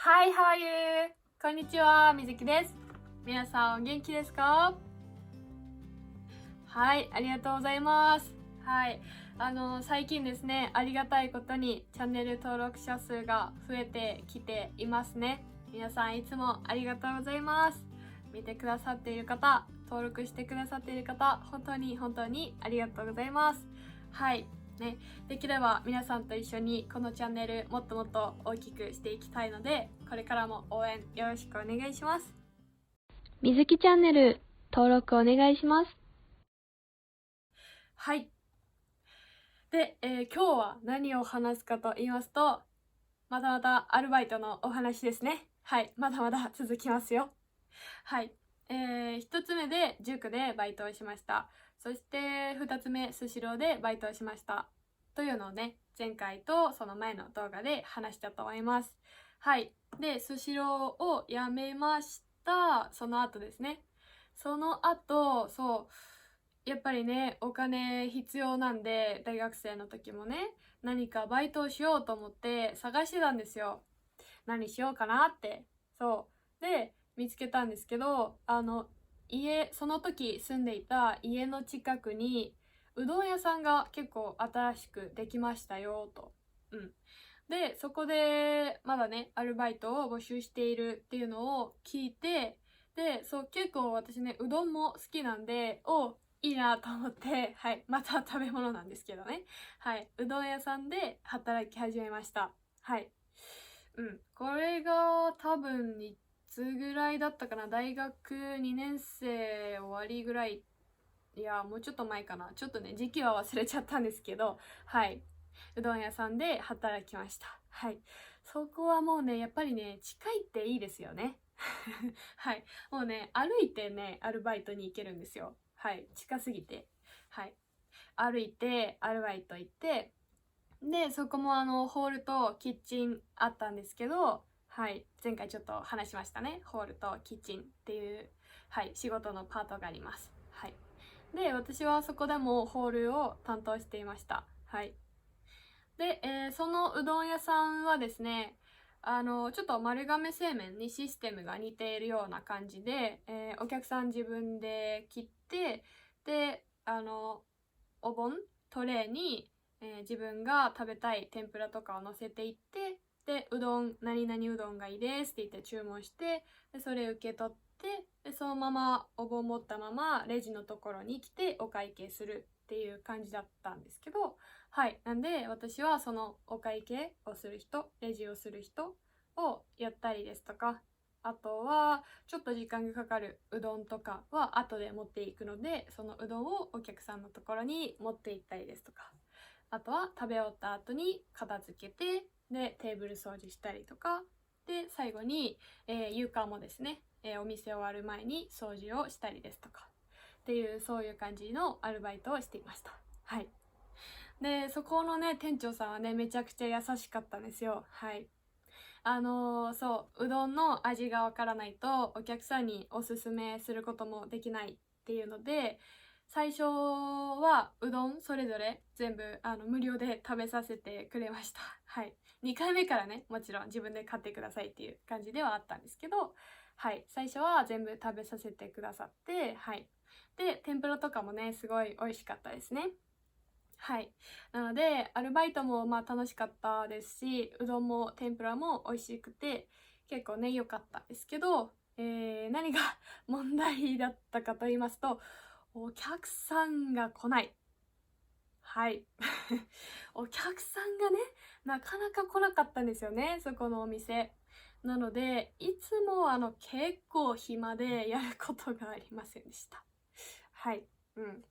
Hi, how are you? こんにちは、みずきです。皆さんお元気ですか？はい、ありがとうございます。はい、最近ですね、ありがたいことにチャンネル登録者数が増えてきていますね。皆さんいつもありがとうございます。見てくださっている方、登録してくださっている方、本当にありがとうございます。はい。ね、できれば皆さんと一緒にこのチャンネルもっともっと大きくしていきたいので、これからも応援よろしくお願いします。みずきチャンネル登録お願いします。はい。で、今日は何を話すかと言いますと、まだまだアルバイトのお話ですね。はい、まだまだ続きますよ。はい。1つ目で塾でバイトをしました。そして2つ目、スシローでバイトをしました。というのをね、前回とその前の動画で話したと思います。はい。で、スシローを辞めました。その後ですね。その後、やっぱりね、お金必要なんで、大学生の時もね、何かバイトをしようと思って探してたんですよ。何しようかなって。そう。で、見つけたんですけど、その時住んでいた家の近くに、うどん屋さんが結構新しくできましたよ、と。うん。で、そこで、まだね、アルバイトを募集しているっていうのを聞いて、で、そう、結構私ね、うどんも好きなんで、いいなと思って、はい、また食べ物なんですけどね。はい、うどん屋さんで働き始めました。はい。これが多分いつぐらいだったかな。大学2年生終わりぐらい。いや、もうちょっと前かな。ちょっとね、時期は忘れちゃったんですけど、はい。うどん屋さんで働きました。はい。そこはもうね、やっぱりね、近いっていいですよね。はい。もうね、歩いてね、アルバイトに行けるんですよ。はい。近すぎて。はい。歩いて、アルバイト行って、で、そこもホールとキッチンあったんですけど、はい。前回ちょっと話しましたね。ホールとキッチンっていう、はい。仕事のパートがあります。はい。で、私はそこでもホールを担当していました。はい。で、そのうどん屋さんはですね、ちょっと丸亀製麺にシステムが似ているような感じで、お客さん自分で切って、で、お盆、トレーに、自分が食べたい天ぷらとかを乗せていって、で、何々うどんがいいですって言って注文して、で、それ受け取って、で、そのままお盆持ったままレジのところに来てお会計するっていう感じだったんですけど、はい。なんで、私はそのお会計をする人、レジをする人をやったりですとか、あとは、ちょっと時間がかかるうどんとかは後で持っていくので、そのうどんをお客さんのところに持って行ったりですとか、あとは食べ終わった後に片付けて、で、テーブル掃除したりとか、で、最後に、床もですね、お店終わる前に掃除をしたりですとか、っていう、そういう感じのアルバイトをしていました。はい。で、そこのね、店長さんはね、めちゃくちゃ優しかったんですよ。はい。うどんの味がわからないとお客さんにおすすめすることもできないっていうので、最初はうどんそれぞれ全部無料で食べさせてくれました。はい。2回目からね、もちろん自分で買ってくださいっていう感じではあったんですけど、はい。最初は全部食べさせてくださって、はい。で、天ぷらとかもね、すごい美味しかったですね。はい。なので、アルバイトもまあ楽しかったですし、うどんも天ぷらも美味しくて、結構ね、良かったんですけど、何が問題だったかと言いますと、お客さんが来ない。はい。お客さんがね、なかなか来なかったんですよね、そこのお店。なので、いつも結構暇でやることがありませんでした。はい。うん。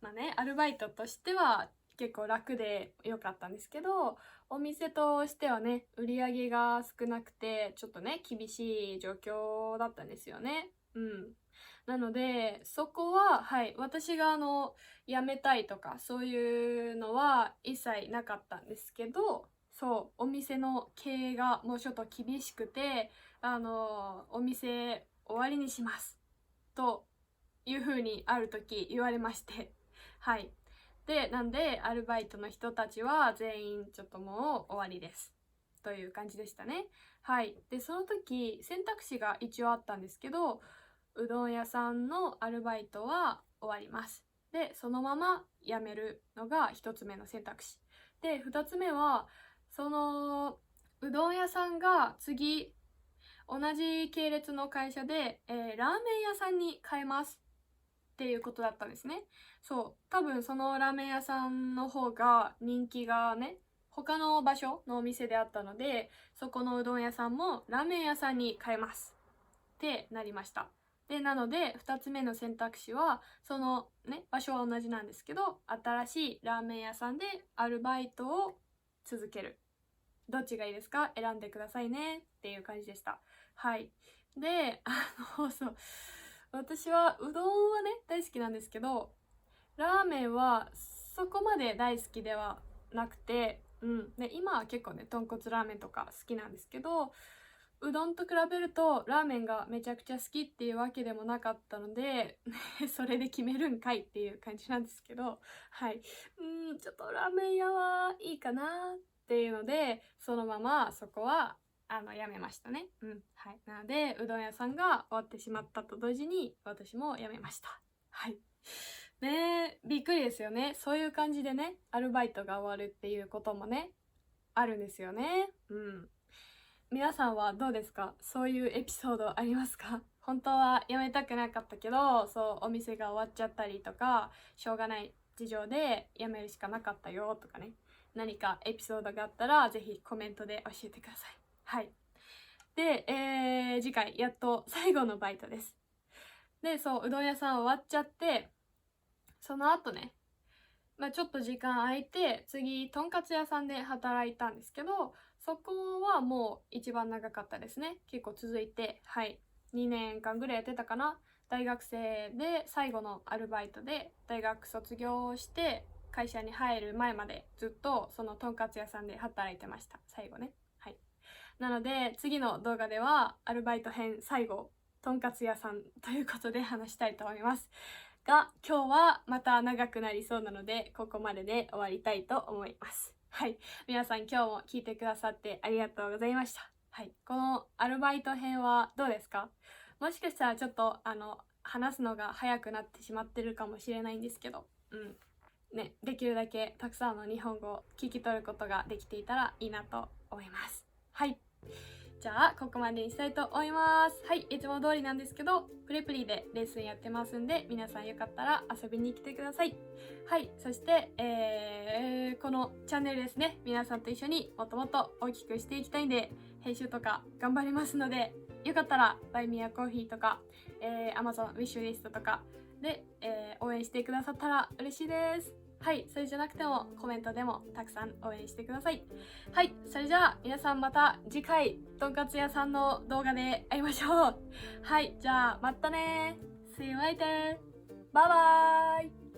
まあね、アルバイトとしては結構楽で良かったんですけど、お店としてはね、売り上げが少なくて、ちょっとね、厳しい状況だったんですよね。うん。なので、そこは、はい、私が辞めたいとか、そういうのは一切なかったんですけど、そう、お店の経営がもうちょっと厳しくて、お店終わりにします。という風にある時言われまして、はい。で、なんで、アルバイトの人たちは全員ちょっともう終わりです。という感じでしたね。はい。で、その時、選択肢が一応あったんですけど、うどん屋さんのアルバイトは終わります。で、そのまま辞めるのが一つ目の選択肢。で、二つ目は、うどん屋さんが次、同じ系列の会社で、ラーメン屋さんに変えますっていうことだったんですね。そう。多分そのラーメン屋さんの方が人気がね、他の場所のお店であったので、そこのうどん屋さんもラーメン屋さんに変えますってなりました。で、なので2つ目の選択肢は、そのね、場所は同じなんですけど、新しいラーメン屋さんでアルバイトを続ける。どっちがいいですか？選んでくださいねっていう感じでした。はい。で、そう。私はうどんはね、大好きなんですけど、ラーメンはそこまで大好きではなくて、で、今は結構ね、豚骨ラーメンとか好きなんですけど、うどんと比べるとラーメンがめちゃくちゃ好きっていうわけでもなかったので、それで決めるんかいっていう感じなんですけど、はい。ちょっとラーメン屋はいいかなっていうので、そのままそこはやめましたね。はい。なので、うどん屋さんが終わってしまったと同時に、私も辞めました。はい。ねえ、びっくりですよね。そういう感じでね、アルバイトが終わるっていうこともね、あるんですよね。皆さんはどうですか？そういうエピソードありますか？本当は辞めたくなかったけど、そう、お店が終わっちゃったりとか、しょうがない事情で辞めるしかなかったよとかね。何かエピソードがあったら、ぜひコメントで教えてください。はい。で、次回、やっと最後のバイトです。で、そう、うどん屋さん終わっちゃって、その後ね、ちょっと時間空いて、次、とんかつ屋さんで働いたんですけど、そこはもう一番長かったですね。結構続いて、はい。2年間ぐらいやってたかな。大学生で最後のアルバイトで、大学卒業して会社に入る前までずっとそのとんかつ屋さんで働いてました。最後ね。はい。なので、次の動画ではアルバイト編最後、とんかつ屋さんということで話したいと思います。が、今日はまた長くなりそうなので、ここまでで終わりたいと思います。はい。皆さん今日も聞いてくださってありがとうございました。はい。このアルバイト編はどうですか？もしかしたらちょっと話すのが早くなってしまってるかもしれないんですけど、ね、できるだけたくさんの日本語を聞き取ることができていたらいいなと思います。はい。じゃあ、ここまでにしたいと思います。はい、いつも通りなんですけど、プレプリでレッスンやってますんで、皆さんよかったら遊びに来てください。はい、そして、このチャンネルですね、皆さんと一緒にもっともっと大きくしていきたいんで、編集とか頑張りますので、よかったら、バイミヤコーヒーとか、Amazon ウィッシュリストとかで、応援してくださったら嬉しいです。はい、それじゃなくてもコメントでもたくさん応援してください。はい、それじゃあ皆さんまた次回とんかつ屋さんの動画で会いましょう。はい、じゃあまたね。See you later. バイバイ。